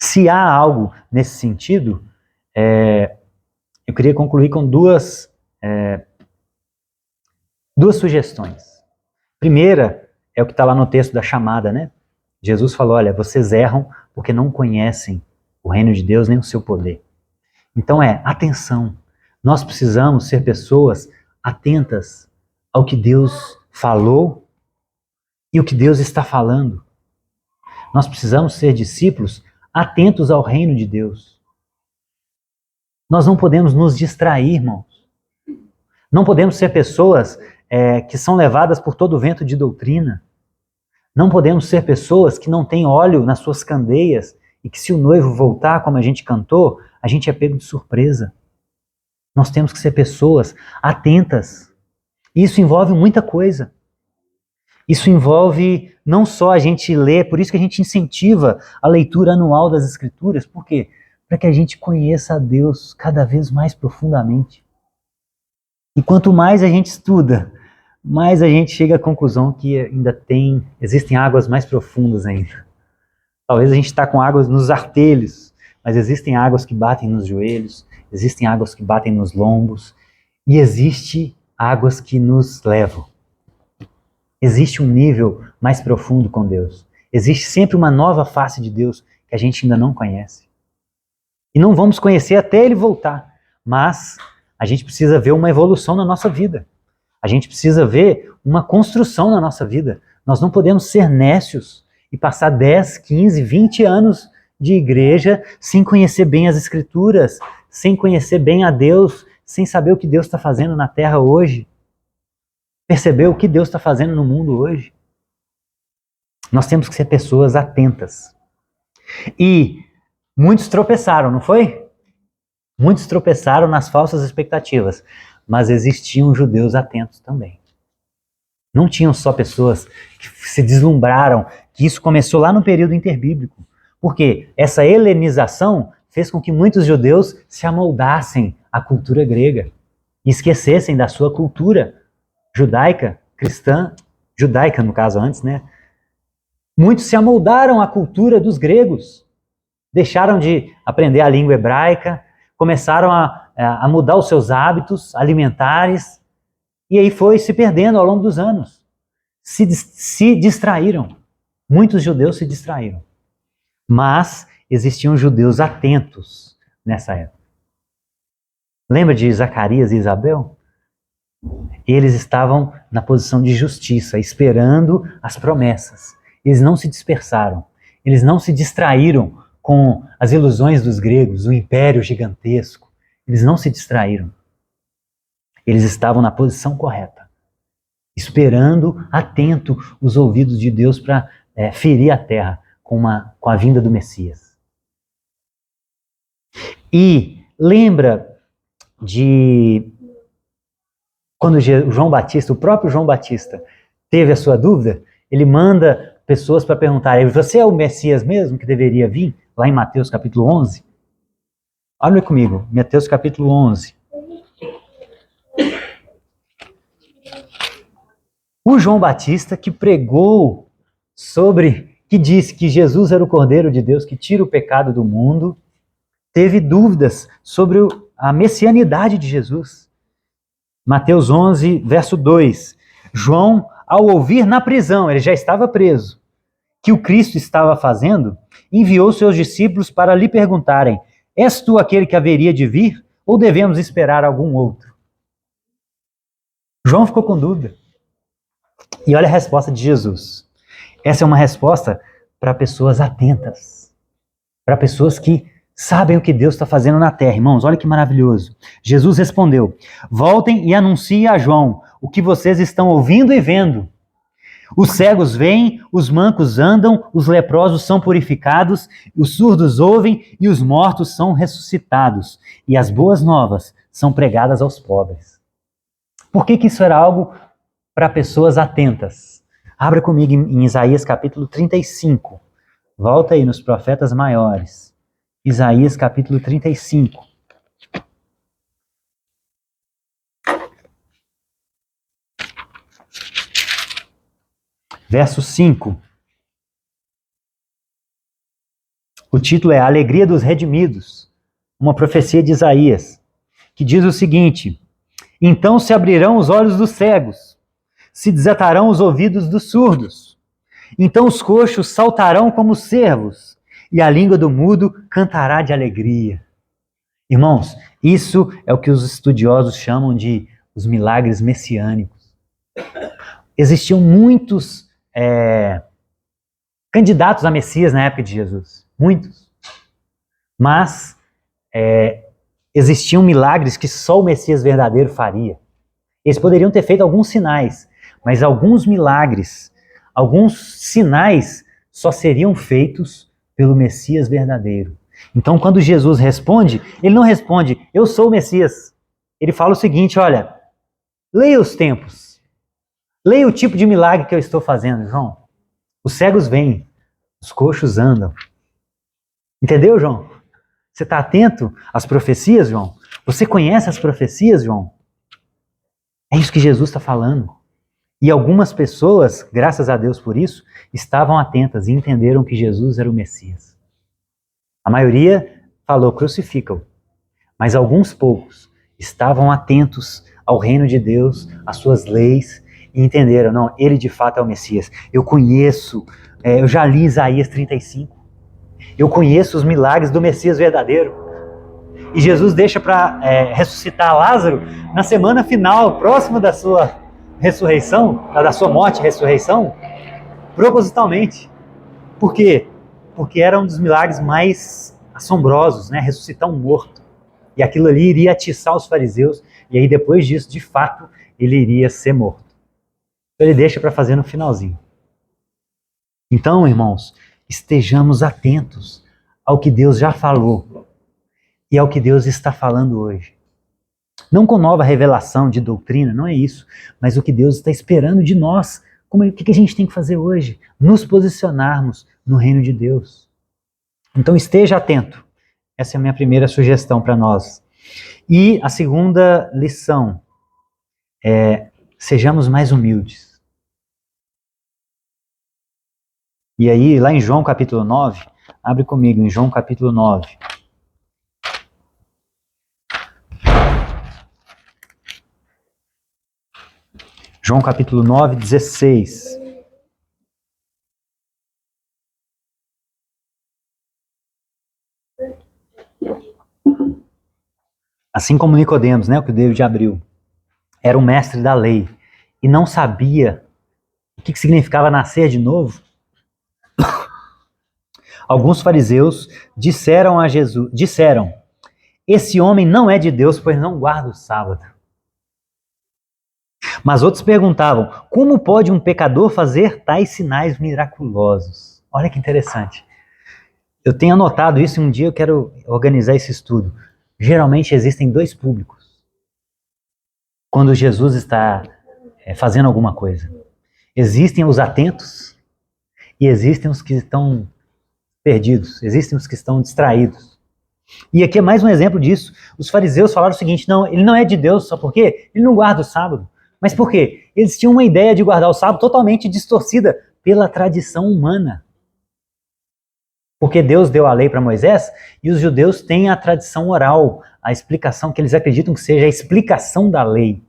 Se há algo nesse sentido, eu queria concluir com duas sugestões. Primeira é o que está lá no texto da chamada, né? Jesus falou, olha, vocês erram porque não conhecem o reino de Deus nem o seu poder. Então atenção, nós precisamos ser pessoas atentas ao que Deus falou e o que Deus está falando. Nós precisamos ser discípulos atentos ao reino de Deus. Nós não podemos nos distrair, irmãos. Não podemos ser pessoas que são levadas por todo o vento de doutrina. Não podemos ser pessoas que não têm óleo nas suas candeias e que se o noivo voltar, como a gente cantou, a gente é pego de surpresa. Nós temos que ser pessoas atentas. Isso envolve muita coisa. Isso envolve não só a gente ler, por isso que a gente incentiva a leitura anual das Escrituras. Por quê? Para que a gente conheça a Deus cada vez mais profundamente. E quanto mais a gente estuda, mais a gente chega à conclusão que existem águas mais profundas ainda. Talvez a gente está com águas nos artelhos, mas existem águas que batem nos joelhos, existem águas que batem nos lombos, e existem águas que nos levam. Existe um nível mais profundo com Deus. Existe sempre uma nova face de Deus que a gente ainda não conhece. E não vamos conhecer até Ele voltar, mas a gente precisa ver uma evolução na nossa vida. A gente precisa ver uma construção na nossa vida. Nós não podemos ser nécios e passar 10, 15, 20 anos de igreja sem conhecer bem as Escrituras, sem conhecer bem a Deus, sem saber o que Deus está fazendo na terra hoje. Perceber o que Deus está fazendo no mundo hoje. Nós temos que ser pessoas atentas. E muitos tropeçaram, não foi? Muitos tropeçaram nas falsas expectativas, mas existiam judeus atentos também. Não tinham só pessoas que se deslumbraram, que isso começou lá no período interbíblico. Porque essa helenização fez com que muitos judeus se amoldassem à cultura grega e esquecessem da sua cultura judaica, cristã, judaica no caso antes, né? Muitos se amoldaram à cultura dos gregos, deixaram de aprender a língua hebraica, começaram a mudar os seus hábitos alimentares, e aí foi se perdendo ao longo dos anos. Se distraíram. Muitos judeus se distraíram. Mas existiam judeus atentos nessa época. Lembra de Zacarias e Isabel? Eles estavam na posição de justiça, esperando as promessas. Eles não se dispersaram. Eles não se distraíram com as ilusões dos gregos, o império gigantesco. Eles não se distraíram. Eles estavam na posição correta, esperando, atento, os ouvidos de Deus para ferir a terra com a vinda do Messias. E lembra de quando João Batista, o próprio João Batista, teve a sua dúvida? Ele manda pessoas para perguntarem: você é o Messias mesmo que deveria vir? Lá em Mateus capítulo 11. Olha comigo, Mateus capítulo 11. O João Batista, que pregou que disse que Jesus era o Cordeiro de Deus que tira o pecado do mundo, teve dúvidas sobre a messianidade de Jesus. Mateus 11, verso 2. João, ao ouvir na prisão, ele já estava preso, que o Cristo estava fazendo, enviou seus discípulos para lhe perguntarem: és tu aquele que haveria de vir, ou devemos esperar algum outro? João ficou com dúvida. E olha a resposta de Jesus. Essa é uma resposta para pessoas atentas, para pessoas que sabem o que Deus está fazendo na terra. Irmãos, olha que maravilhoso. Jesus respondeu: voltem e anunciem a João o que vocês estão ouvindo e vendo. Os cegos veem, os mancos andam, os leprosos são purificados, os surdos ouvem e os mortos são ressuscitados. E as boas novas são pregadas aos pobres. Por que isso era algo para pessoas atentas? Abra comigo em Isaías capítulo 35. Volta aí nos profetas maiores. Isaías capítulo 35. Verso 5. O título é A Alegria dos Redimidos, uma profecia de Isaías, que diz o seguinte: então se abrirão os olhos dos cegos, se desatarão os ouvidos dos surdos, então os coxos saltarão como cervos, e a língua do mudo cantará de alegria. Irmãos, isso é o que os estudiosos chamam de os milagres messiânicos. Existiam muitos candidatos a Messias na época de Jesus. Muitos. Mas existiam milagres que só o Messias verdadeiro faria. Eles poderiam ter feito alguns sinais, mas alguns milagres, alguns sinais só seriam feitos pelo Messias verdadeiro. Então, quando Jesus responde, ele não responde: eu sou o Messias. Ele fala o seguinte: olha, leia os tempos. Leia o tipo de milagre que eu estou fazendo, João. Os cegos vêm, os coxos andam. Entendeu, João? Você está atento às profecias, João? Você conhece as profecias, João? É isso que Jesus está falando. E algumas pessoas, graças a Deus por isso, estavam atentas e entenderam que Jesus era o Messias. A maioria falou: crucifica-o. Mas alguns poucos estavam atentos ao reino de Deus, às suas leis, e entenderam: não, ele de fato é o Messias. Eu conheço, eu já li Isaías 35. Eu conheço os milagres do Messias verdadeiro. E Jesus deixa para ressuscitar Lázaro na semana final, próximo da sua ressurreição, da sua morte e ressurreição, propositalmente. Por quê? Porque era um dos milagres mais assombrosos, né? Ressuscitar um morto. E aquilo ali iria atiçar os fariseus, e aí depois disso, de fato, ele iria ser morto. Então ele deixa para fazer no finalzinho. Então, irmãos, estejamos atentos ao que Deus já falou e ao que Deus está falando hoje. Não com nova revelação de doutrina, não é isso, mas o que Deus está esperando de nós. O que a gente tem que fazer hoje? Nos posicionarmos no reino de Deus. Então esteja atento. Essa é a minha primeira sugestão para nós. E a segunda lição é: sejamos mais humildes. E aí, lá em João capítulo 9, abre comigo em João capítulo 9. João capítulo 9, 16. Assim como Nicodemos, né, o que o David abriu, era o mestre da lei e não sabia o que significava nascer de novo, alguns fariseus disseram a Jesus, esse homem não é de Deus, pois não guarda o sábado. Mas outros perguntavam, como pode um pecador fazer tais sinais miraculosos? Olha que interessante. Eu tenho anotado isso e um dia eu quero organizar esse estudo. Geralmente existem dois públicos quando Jesus está fazendo alguma coisa. Existem os atentos e existem os que estão perdidos, existem os que estão distraídos. E aqui é mais um exemplo disso. Os fariseus falaram o seguinte: não, ele não é de Deus, só porque ele não guarda o sábado. Mas por quê? Eles tinham uma ideia de guardar o sábado totalmente distorcida pela tradição humana. Porque Deus deu a lei para Moisés e os judeus têm a tradição oral, a explicação que eles acreditam que seja a explicação da lei.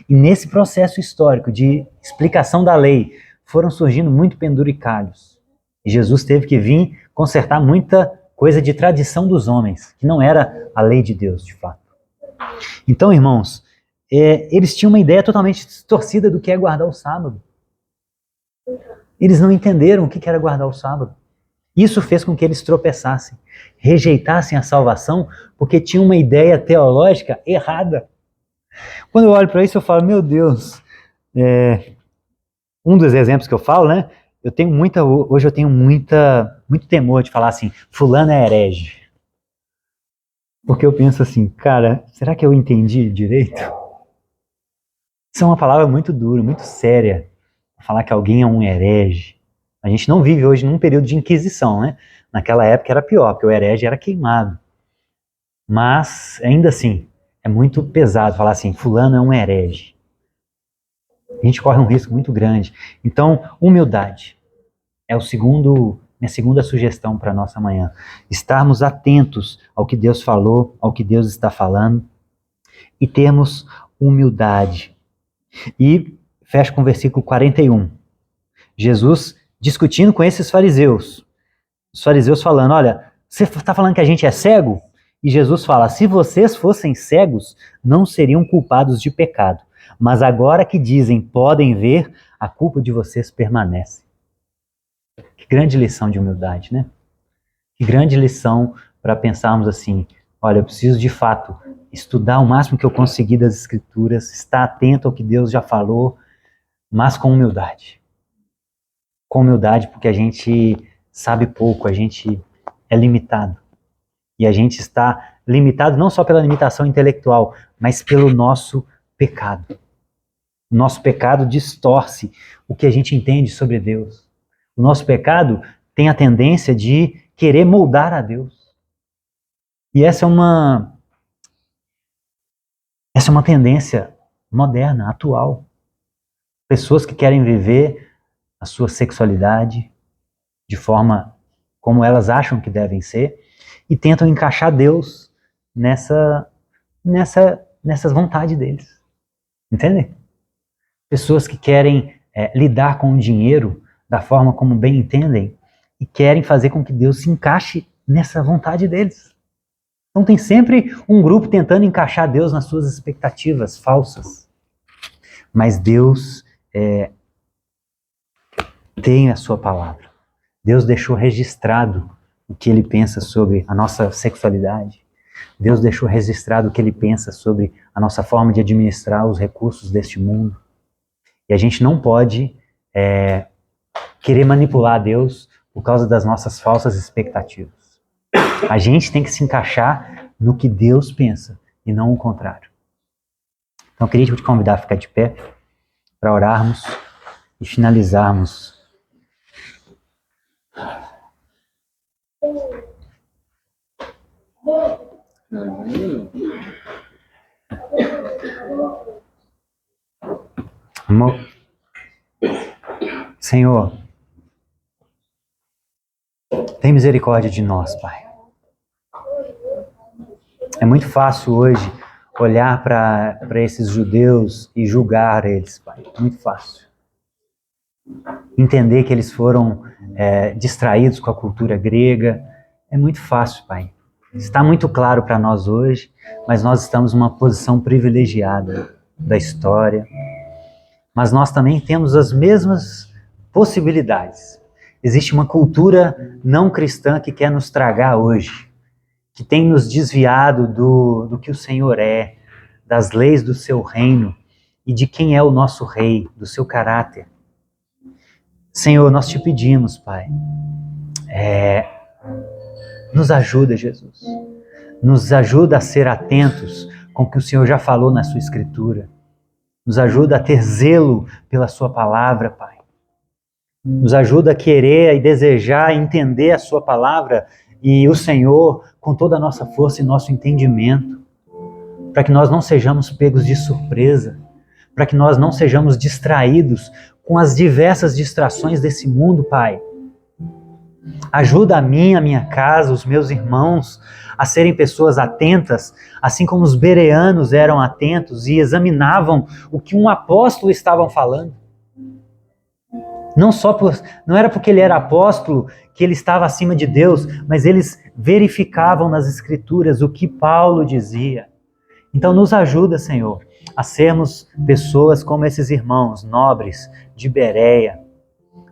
E nesse processo histórico de explicação da lei foram surgindo muito penduricalhos. E Jesus teve que vir consertar muita coisa de tradição dos homens, que não era a lei de Deus, de fato. Então, irmãos, eles tinham uma ideia totalmente distorcida do que é guardar o sábado. Eles não entenderam o que era guardar o sábado. Isso fez com que eles tropeçassem, rejeitassem a salvação, porque tinham uma ideia teológica errada. Quando eu olho para isso, eu falo, meu Deus, um dos exemplos que eu falo, né? Hoje eu tenho muito temor de falar assim, fulano é herege. Porque eu penso assim, cara, será que eu entendi direito? Isso é uma palavra muito dura, muito séria, falar que alguém é um herege. A gente não vive hoje num período de inquisição, né? Naquela época era pior, porque o herege era queimado. Mas, ainda assim, é muito pesado falar assim, fulano é um herege. A gente corre um risco muito grande. Então, humildade é minha segunda sugestão para a nossa manhã. Estarmos atentos ao que Deus falou, ao que Deus está falando, e termos humildade. E fecho com o versículo 41. Jesus discutindo com esses fariseus. Os fariseus falando, olha, você está falando que a gente é cego? E Jesus fala, se vocês fossem cegos, não seriam culpados de pecado. Mas agora que dizem, podem ver, a culpa de vocês permanece. Que grande lição de humildade, né? Que grande lição para pensarmos assim, olha, eu preciso de fato estudar o máximo que eu conseguir das Escrituras, estar atento ao que Deus já falou, mas com humildade. Com humildade, porque a gente sabe pouco, a gente é limitado. E a gente está limitado não só pela limitação intelectual, mas pelo nosso pecado. O nosso pecado distorce o que a gente entende sobre Deus. O nosso pecado tem a tendência de querer moldar a Deus. E essa é uma tendência moderna, atual. Pessoas que querem viver a sua sexualidade de forma como elas acham que devem ser e tentam encaixar Deus nessas vontades deles. Entende? Pessoas que querem lidar com o dinheiro da forma como bem entendem e querem fazer com que Deus se encaixe nessa vontade deles. Então tem sempre um grupo tentando encaixar Deus nas suas expectativas falsas. Mas Deus tem a sua palavra. Deus deixou registrado o que Ele pensa sobre a nossa sexualidade. Deus deixou registrado o que Ele pensa sobre a nossa forma de administrar os recursos deste mundo. E a gente não pode querer manipular Deus por causa das nossas falsas expectativas. A gente tem que se encaixar no que Deus pensa e não o contrário. Então eu queria te convidar a ficar de pé para orarmos e finalizarmos. Senhor, tem misericórdia de nós, Pai. É muito fácil hoje olhar para esses judeus e julgar eles, Pai. É muito fácil. Entender que eles foram distraídos com a cultura grega. É muito fácil, Pai. Está muito claro para nós hoje, mas nós estamos numa posição privilegiada da história. Mas nós também temos as mesmas possibilidades. Existe uma cultura não cristã que quer nos tragar hoje, que tem nos desviado do que o Senhor é, das leis do seu reino e de quem é o nosso rei, do seu caráter. Senhor, nós te pedimos, Pai, nos ajuda, Jesus. Nos ajuda a ser atentos com o que o Senhor já falou na sua Escritura. Nos ajuda a ter zelo pela sua palavra, Pai. Nos ajuda a querer e desejar entender a sua palavra e o Senhor com toda a nossa força e nosso entendimento, para que nós não sejamos pegos de surpresa, para que nós não sejamos distraídos com as diversas distrações desse mundo, Pai. Ajuda a mim, a minha casa, os meus irmãos a serem pessoas atentas, assim como os bereanos eram atentos e examinavam o que um apóstolo estava falando. Não era porque ele era apóstolo que ele estava acima de Deus, mas eles verificavam nas Escrituras o que Paulo dizia. Então nos ajuda, Senhor, a sermos pessoas como esses irmãos nobres de Bereia,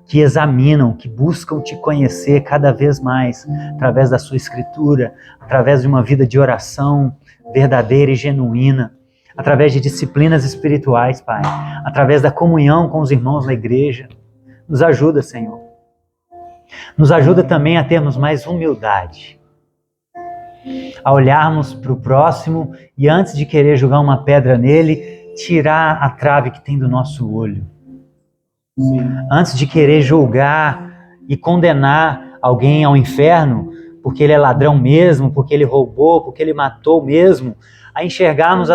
que examinam, que buscam te conhecer cada vez mais, através da sua Escritura, através de uma vida de oração verdadeira e genuína, através de disciplinas espirituais, Pai, através da comunhão com os irmãos na igreja. Nos ajuda, Senhor. Nos ajuda também a termos mais humildade, a olharmos para o próximo e antes de querer jogar uma pedra nele, tirar a trave que tem do nosso olho. Antes de querer julgar e condenar alguém ao inferno, porque ele é ladrão mesmo, porque ele roubou, porque ele matou mesmo, a enxergarmos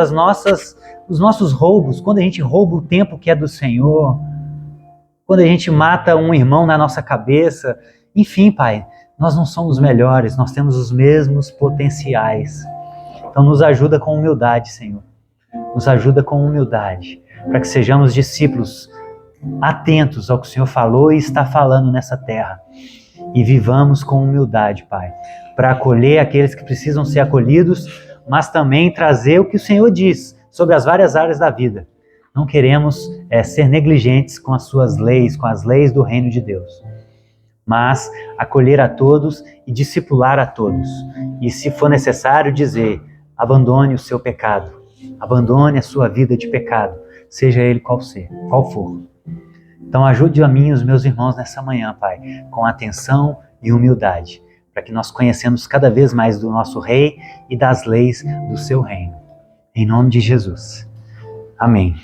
os nossos roubos, quando a gente rouba o tempo que é do Senhor, quando a gente mata um irmão na nossa cabeça, enfim, Pai, nós não somos melhores, nós temos os mesmos potenciais. Então nos ajuda com humildade, Senhor. Nos ajuda com humildade, para que sejamos discípulos atentos ao que o Senhor falou e está falando nessa terra. E vivamos com humildade, Pai, para acolher aqueles que precisam ser acolhidos, mas também trazer o que o Senhor diz sobre as várias áreas da vida. Não queremos ser negligentes com as suas leis, com as leis do reino de Deus, mas acolher a todos e discipular a todos. E se for necessário dizer, abandone o seu pecado, abandone a sua vida de pecado, seja ele qual for. Então ajude a mim e os meus irmãos nessa manhã, Pai, com atenção e humildade, para que nós conhecemos cada vez mais do nosso Rei e das leis do seu reino. Em nome de Jesus. Amém.